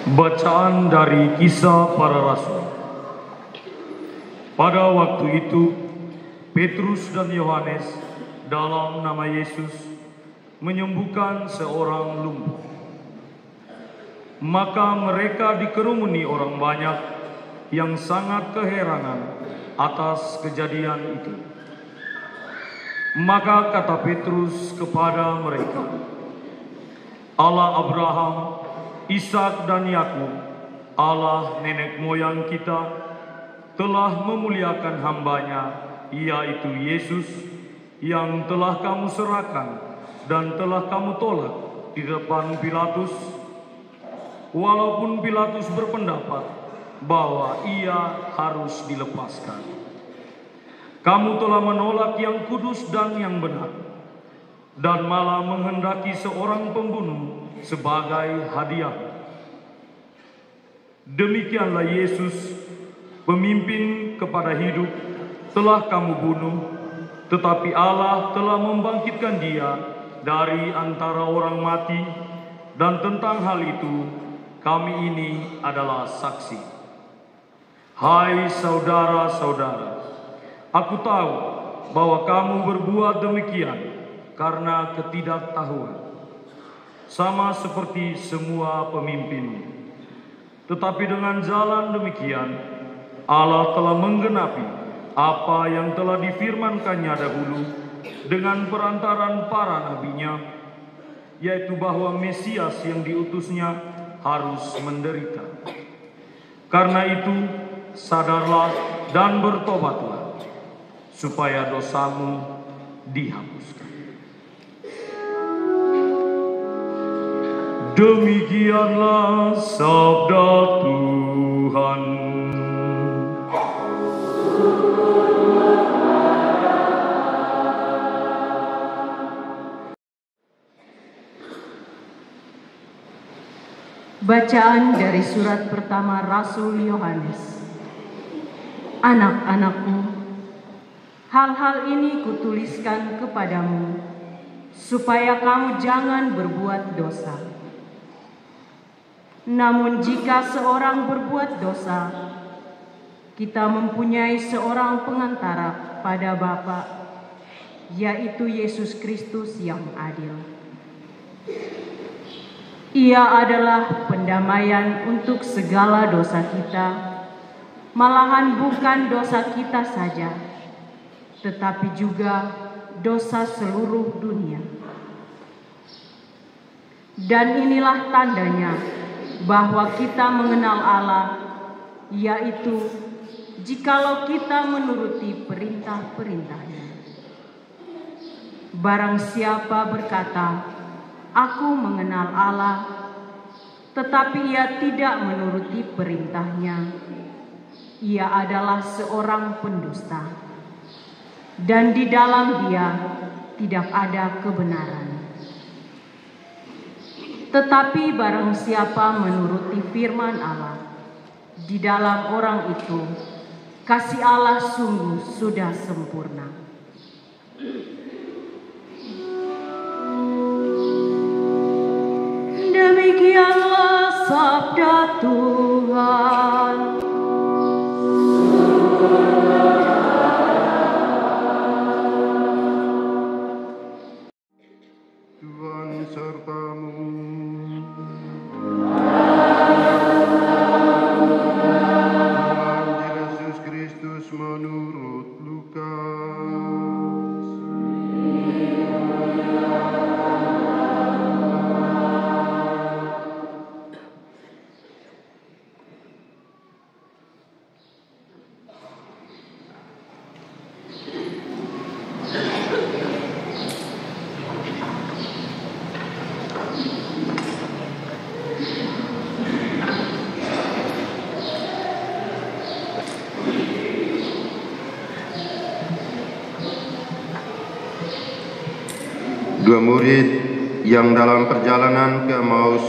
Bacaan dari Kisah Para Rasul. Pada waktu itu, Petrus dan Yohanes dalam nama Yesus menyembuhkan seorang lumpuh. Maka mereka dikerumuni orang banyak yang sangat keheranan atas kejadian itu. Maka kata Petrus kepada mereka, Allah Abraham, Ishak dan Yakub, Allah nenek moyang kita, telah memuliakan hambanya, yaitu Yesus, yang telah kamu serahkan dan telah kamu tolak di depan Pilatus, walaupun Pilatus berpendapat bahwa ia harus dilepaskan. Kamu telah menolak yang kudus dan yang benar, dan malah menghendaki seorang pembunuh sebagai hadiah. Demikianlah Yesus, pemimpin kepada hidup, telah kamu bunuh, tetapi Allah telah membangkitkan dia dari antara orang mati, dan tentang hal itu kami ini adalah saksi. Hai saudara-saudara, aku tahu bahwa kamu berbuat demikian karena ketidaktahuan, sama seperti semua pemimpin. Tetapi dengan jalan demikian, Allah telah menggenapi apa yang telah difirmankannya dahulu dengan perantaran para nabinya, yaitu bahwa Mesias yang diutusnya harus menderita. Karena itu, sadarlah dan bertobatlah, supaya dosamu dihapuskan. Demikianlah sabda Tuhan. Bacaan dari surat pertama Rasul Yohanes. Anak-anakku, hal-hal ini kutuliskan kepadamu, supaya kamu jangan berbuat dosa. Namun jika seorang berbuat dosa, kita mempunyai seorang pengantara pada Bapa, yaitu Yesus Kristus yang adil. Ia adalah pendamaian untuk segala dosa kita, malahan bukan dosa kita saja, tetapi juga dosa seluruh dunia. Dan inilah tandanya bahwa kita mengenal Allah, yaitu jikalau kita menuruti perintah-perintahnya. Barang siapa berkata, aku mengenal Allah, tetapi ia tidak menuruti perintahnya, ia adalah seorang pendusta, dan di dalam dia tidak ada kebenaran. Tetapi barang siapa menuruti firman Allah, di dalam orang itu kasih Allah sungguh sudah sempurna. Demikianlah sabda Tuhan. Tuhan sertamu. Injil Yesus Kristus menurut Lukas. Dua murid yang dalam perjalanan ke Emmaus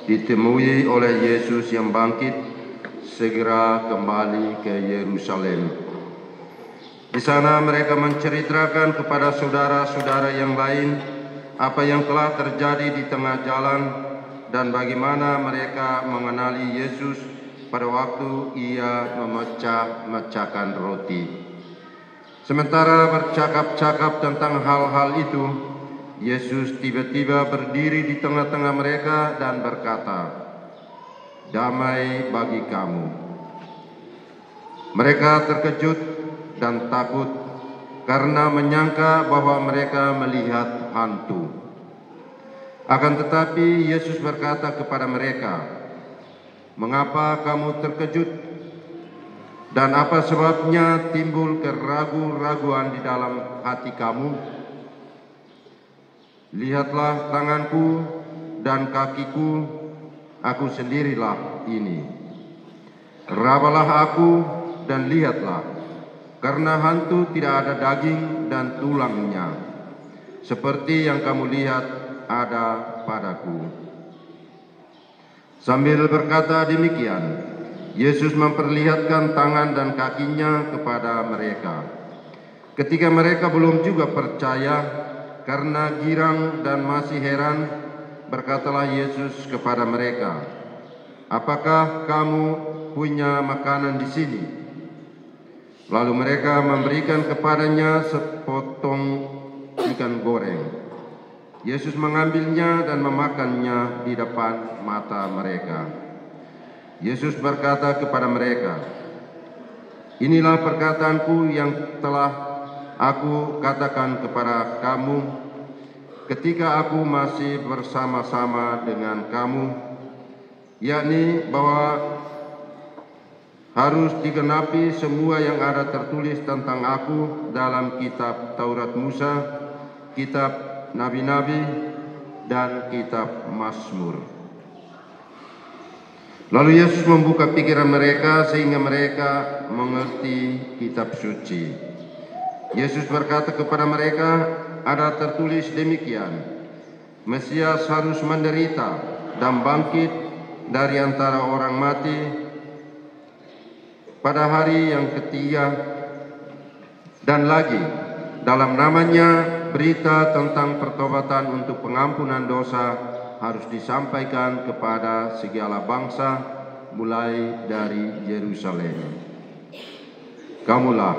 ditemui oleh Yesus yang bangkit segera kembali ke Yerusalem. Di sana mereka menceritakan kepada saudara-saudara yang lain apa yang telah terjadi di tengah jalan dan bagaimana mereka mengenali Yesus pada waktu ia memecah-mecahkan roti. Sementara bercakap-cakap tentang hal-hal itu, Yesus tiba-tiba berdiri di tengah-tengah mereka dan berkata, "Damai bagi kamu." Mereka terkejut dan takut karena menyangka bahwa mereka melihat hantu. Akan tetapi Yesus berkata kepada mereka, "Mengapa kamu terkejut? Dan apa sebabnya timbul keraguan-raguan di dalam hati kamu? Lihatlah tanganku dan kakiku, aku sendirilah ini. Rabalah aku dan lihatlah, karena hantu tidak ada daging dan tulangnya, seperti yang kamu lihat ada padaku." Sambil berkata demikian, Yesus memperlihatkan tangan dan kakinya kepada mereka. Ketika mereka belum juga percaya karena girang dan masih heran, berkatalah Yesus kepada mereka, "Apakah kamu punya makanan di sini?" Lalu mereka memberikan kepadanya sepotong ikan goreng. Yesus mengambilnya dan memakannya di depan mata mereka. Yesus berkata kepada mereka, "Inilah perkataanku yang telah aku katakan kepada kamu ketika aku masih bersama-sama dengan kamu, yakni bahwa harus digenapi semua yang ada tertulis tentang aku dalam kitab Taurat Musa, kitab Nabi-Nabi, dan kitab Mazmur." Lalu Yesus membuka pikiran mereka sehingga mereka mengerti kitab suci. Yesus berkata kepada mereka, "Ada tertulis demikian, Mesias harus menderita dan bangkit dari antara orang mati pada hari yang ketiga, dan lagi dalam namanya berita tentang pertobatan untuk pengampunan dosa harus disampaikan kepada segala bangsa mulai dari Yerusalem. Kamulah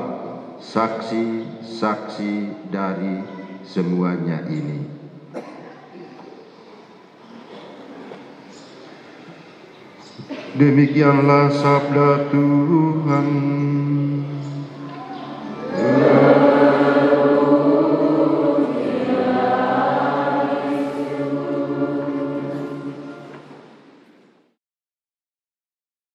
saksi-saksi dari semuanya ini." Demikianlah sabda Tuhan.